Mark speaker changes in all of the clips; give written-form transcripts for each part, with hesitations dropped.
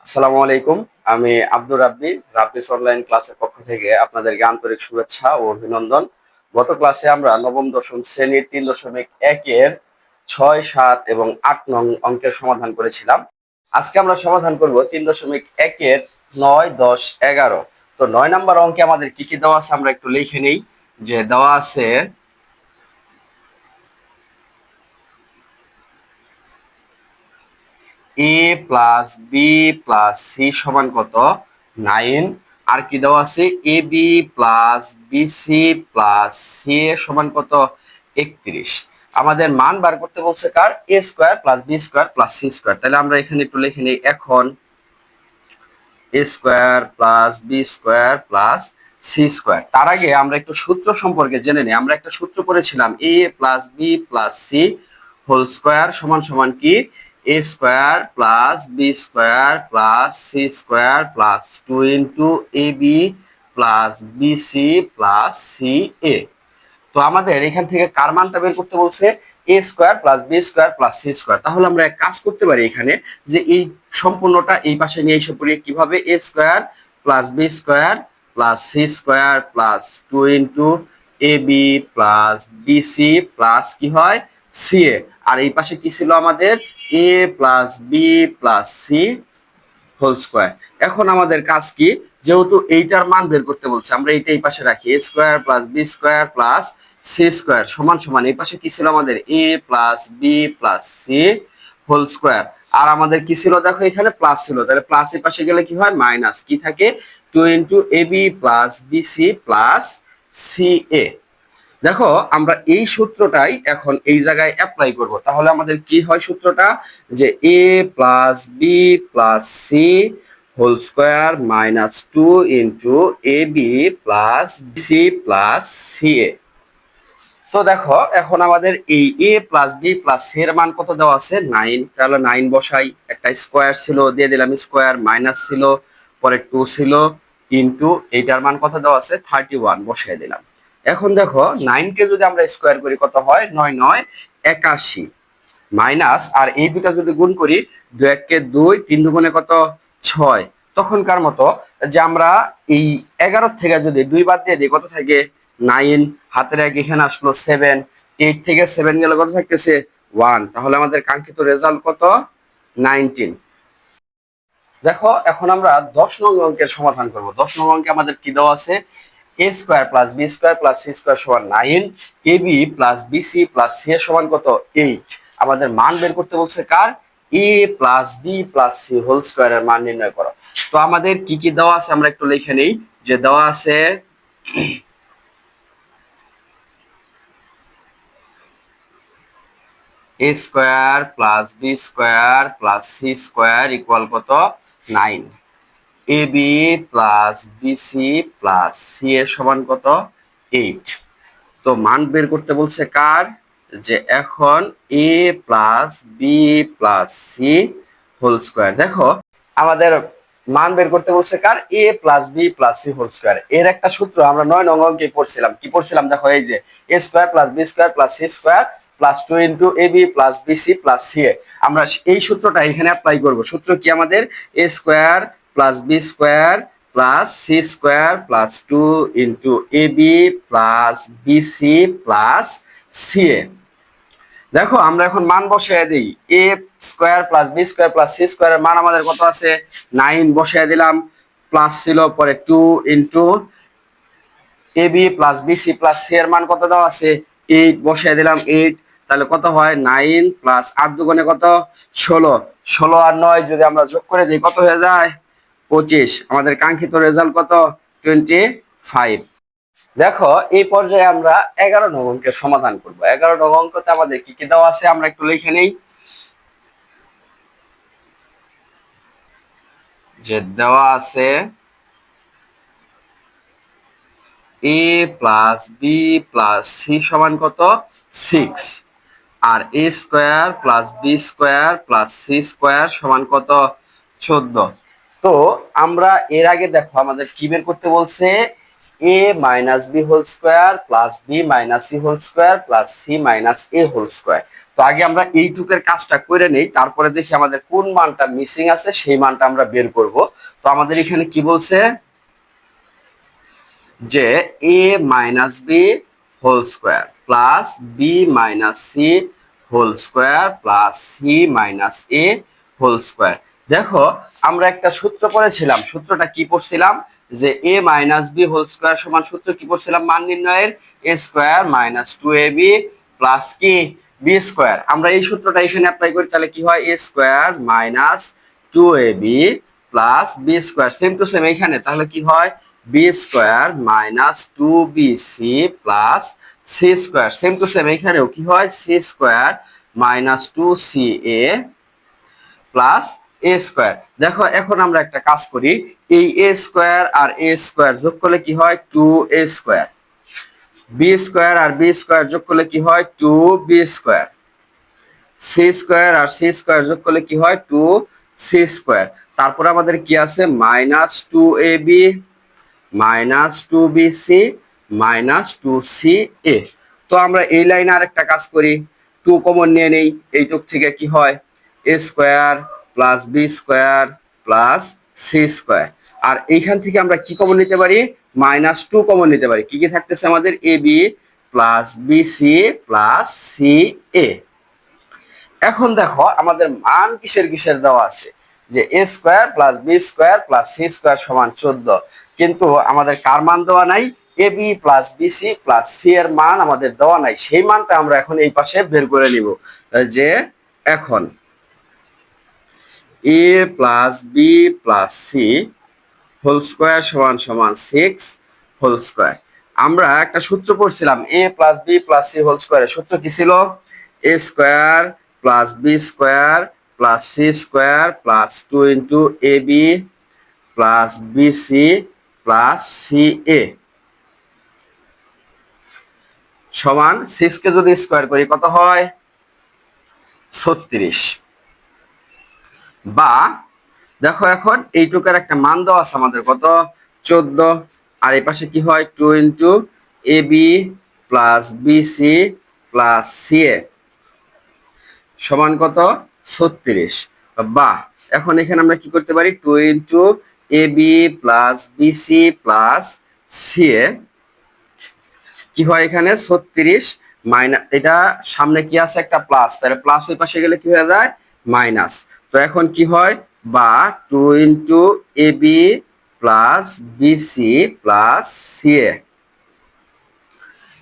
Speaker 1: আসসালামু আলাইকুম। আমি আব্দুর রাব্বি, রাব্বিস অনলাইন ক্লাসের পক্ষ থেকে আপনাদেরকে আন্তরিক শুভেচ্ছা ও অভিনন্দন। গত ক্লাসে আমরা নবম দশম শ্রেণীর 3.1 এর 6, 7 এবং 8 নং অঙ্কের সমাধান করেছিলাম। আজকে আমরা সমাধান করব 3.1 এর 9, 10, 11। তো 9 নাম্বার অঙ্কে আমাদের কি কি দেওয়া আছে আমরা একটু লিখে নেই। যে দেওয়া আছে A plus B plus C সমান কত 9। আর কি দেওয়া আছে A B plus B C plus C A সমান কত 31। আমাদের মান বার করতে বলছে কার A square plus B square plus C square. তাহলে আমরা এখানে একটু লিখে নিই। এখন A square plus B square plus C square. তার আগে আমরা একটু সূত্র সম্পর্কে জেনে নিই। আমরা একটা সূত্র করেছিলাম A plus B plus C whole square সমান সমান কি A square plus B square plus C square plus 2 into A B plus B C plus C A. তো আমাদের এখান থেকে কার মানটা বের করতে বলছে A square plus B square plus C square. তাহলে আমরা এক কাজ করতে পারি এখানে, যে এই সম্পূর্ণটা এই পাশে নিয়ে এসে পড়ি কিভাবে A square plus B square plus C square plus 2 into A B plus B C plus কি হয় সি এ। আর এই পাশে কি ছিল আমাদের A plus B plus C whole square. এখন আমাদের কাজ কি, যেহেতু এইটার মান বের করতে বলছে আমরা এইটা এই পাশে রাখি A square plus B square plus C square সমান সমান এই পাশে কি ছিল আমাদের A plus B plus C whole square. আর আমাদের কি ছিল দেখো এখানে প্লাস ছিল, তাহলে প্লাস এর পাশে গেলে কি হয় মাইনাস, কি থাকে 2 into A B plus B C plus C A. দেখো আমরা এই সূত্রটাই এখন এই জায়গায় অ্যাপ্লাই করব। তাহলে আমাদের কি হয় সূত্রটা, যে A plus B plus C whole square minus 2 into A B plus C plus C A. তো দেখো এখন আমাদের এই A plus B plus C এর মান কত দেওয়া আছে 9। তাহলে 9 বসাই, একটা স্কোয়ার ছিল দিয়ে দিলাম স্কোয়ার, মাইনাস ছিল পরে 2 ছিল ইন্টু এইটার মান কত দেওয়া আছে 31 বসাই দিলাম। এখন দেখো 9 কে যদি আমরা স্কোয়ার করি কত হয় 9 9 81 মাইনাস, আর এই দুটা যদি গুণ করি 2 1 কে 2 3 দুগুণে কত 6। তখনকার মতো যে আমরা এই 11 থেকে যদি 2 বাদ দিয়ে দিই কত থাকে 9, হাতের এক এখানে আসলো 7, 8 থেকে 7 গেলে কত থাকতেছে 1। তাহলে আমাদের কাঙ্ক্ষিত রেজাল্ট কত 19। দেখো এখন আমরা 10 নং অঙ্কের সমাধান করব। 10 নং অঙ্কে আমাদের কি দেওয়া আছে A square plus B square plus C square সমান 9, A B plus B C plus C এর সমান কত 8। আমাদের মান বের করতে বলছে কার A plus B plus C whole স্কোয়ারের মান নির্ণয় করো। তো আমাদের কি কি দেওয়া আছে আমরা একটু লিখে নেই। যে দেওয়া আছে A square plus B square plus C square equal কত 9, A B plus B C plus C এর সমান কত 8। তো মান বের করতে বলছে কার, যে এখন A plus B plus C whole square. দেখো আমাদের মান বের করতে বলছে কার A plus B plus C whole square. এর একটা সূত্র আমরা 9 নং অঙ্কে পড়ছিলাম। কি পড়ছিলাম দেখো, এই যে A square plus B square plus C square plus 2 into A B plus B C plus C A. আমরা এই সূত্রটা এখানে অ্যাপ্লাই করব। সূত্র কি আমাদের A square plus B square plus C square plus 2 into A B plus B C plus C A. দেখো আমরা এখন মান বসায় দিই। A square plus B square plus C স্কোয়ারের মান আমাদের কত আছে 9 বসায় দিলাম, প্লাস ছিল পরে 2 into A B plus B C plus C এর মান কত দেওয়া আছে 8 বসায় দিলাম 8। তাহলে কত হয় 9 প্লাস 8 দুগুণে কত 16, 16 আর 9 যদি আমরা যোগ করে দিই কত হয়ে যায় 25। আমাদের কাঙ্ক্ষিত রেজাল্ট কত 25। দেখো এই পর্যায়ে আমরা 11 নং অঙ্কের সমাধান করব। 11 নং অঙ্কতে আমাদের কি কি দেওয়া আছে আমরা একটু লিখে নেই। যে দেওয়া আছে A plus B plus C সমান কত 6, আর A square plus B square plus C square সমান কত 14। তো আমরা এর আগে দেখো আমাদের কি বের করতে বলছে A minus B whole square plus B minus C whole square plus C minus A whole square. তো আগে আমরা এইটুকের কাজটা করে নেই, তারপরে দেখি আমাদের কোন মানটা মিসিং আছে, সেই মানটা আমরা বের করব। তো আমাদের এখানে কি বলছে যে a minus B whole square plus B minus C whole square plus C minus A whole square. দেখো আমরা একটা সূত্র পড়েছিলাম, সূত্রটা কি পড়ছিলাম যে a minus B whole square সমান সূত্র কি পড়ছিলাম মান নির্ণয়ের, a square minus two A B plus কি বি স্কোয়ার। আমরা এই সূত্রটা এখানে অ্যাপ্লাই করি, তাহলে কি হয় a square minus two A B plus B square, same to same এখানে, তাহলে কি হয় B square minus two B C plus C square, same to same এখানেও কি হয় C square minus two C A plus A square. দেখো এখন আমরা একটা কাজ করি, এই এ স্কোয়ার আর এ স্কোয়ার যোগ করলে কি হয় two A square, B square আর বি স্কোয়ার যোগ করলে কি হয় two B square, C square আর সি স্কোয়ার যোগ করলে কি হয় টু সি স্কোয়ার। তারপর আমাদের কি আছে minus two A B minus two B C minus two C A. তো আমরা এই লাইনে আরেকটা কাজ করি, টু কমন নিয়ে নেই, এইটুক থেকে কি হয় A square plus B square plus C square. আর এইখান থেকে আমরা কি কমন নিতে পারি মাইনাস টু কমন নিতে পারি, কি কি থাকতেছে আমাদের A B plus B C plus C A. এখন দেখো আমাদের মান কিসের কিসের দেওয়া আছে যে A square plus B square plus C square সমান 14, কিন্তু আমাদের কার মান দেওয়া নাই A B plus B C plus C এর মান আমাদের দেওয়া নাই, সেই মানটা আমরা এখন এই পাশে বের করে নিব। যে এখন A plus B plus C whole square সমান সমান 6 হোল স্কোয়ার। আমরা একটা সূত্র পড়ছিলাম A plus B plus C whole স্কোয়ারের সূত্র কি ছিল, A square plus B square plus C square plus two into A B plus B C plus C A সমান 6 কে যদি স্কোয়ার করি কত হয় 36। বা দেখো এখন এইটুকের একটা মান দেওয়া আছে আমাদের কত 14, আর এই পাশে কি হয় two into A B plus B C plus C A সমান কত 36। বা এখন এখানে আমরা কি করতে পারি two into A B plus B C plus C A কি হয় এখানে 36 মাইনাস, এটা সামনে কি আছে একটা প্লাস, তাহলে প্লাস ওই পাশে গেলে কি হয়ে যায় মাইনাস। তো এখন কি হয় বা two into A B plus B C plus C A.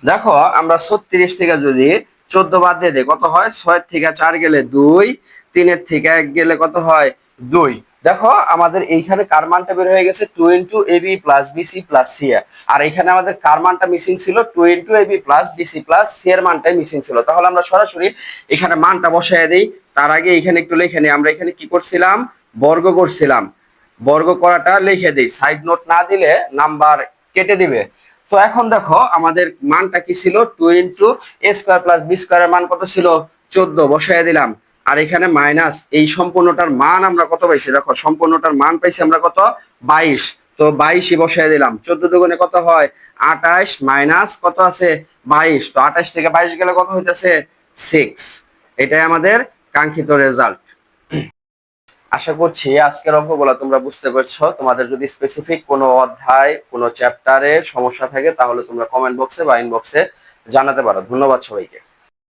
Speaker 1: দেখো আমরা 36 থেকে যদি 14 বাদ দিয়ে দিই কত হয় 6 থেকে 4 গেলে 2, 3 থেকে 1 গেলে কত হয় 2। দেখো আমাদের এইখানে কার মানটা বের হয়ে গেছে two into A B plus B C plus C A, আর এখানে আমাদের কার মানটা মিসিং ছিল two into A B plus B C plus C এর মানটাই মিসিং ছিল। তাহলে আমরা সরাসরি এখানে মানটা বসায় দিই, তার আগে এখানে একটু লিখে নিই, আমরা এখানে কি করছিলাম বর্গ করছিলাম, বর্গ করাটা লিখে দিই, সাইড নোট না দিলে নাম্বার কেটে দিবে। তো এখন দেখো আমাদের মানটা কি ছিল টু ইন্টু এ স্কোয়ার প্লাস বি স্কোয়ারের মান কত ছিল 14, বসায় দিলাম। আর এখানে মাইনাস এই সম্পূর্ণটার মান আমরা কত পাইছি, দেখো সম্পূর্ণটার মান পাইছি আমরা কত 22, তো 22ই বসায় দিলাম। 14 দুগুণে কত হয় 28 মাইনাস কত আছে 22, তো 28 থেকে 22 গেলে কত হইতেছে 6। এটাই আমাদের কাঙ্ক্ষিত রেজাল্ট। আশা করছি আজকের অঙ্কগুলো তোমরা বুঝতে পারছো। তোমাদের যদি স্পেসিফিক কোনো অধ্যায় কোনো চ্যাপ্টারে সমস্যা থাকে তাহলে তোমরা কমেন্ট বক্সে বা ইনবক্সে জানাতে পারো। ধন্যবাদ সবাইকে।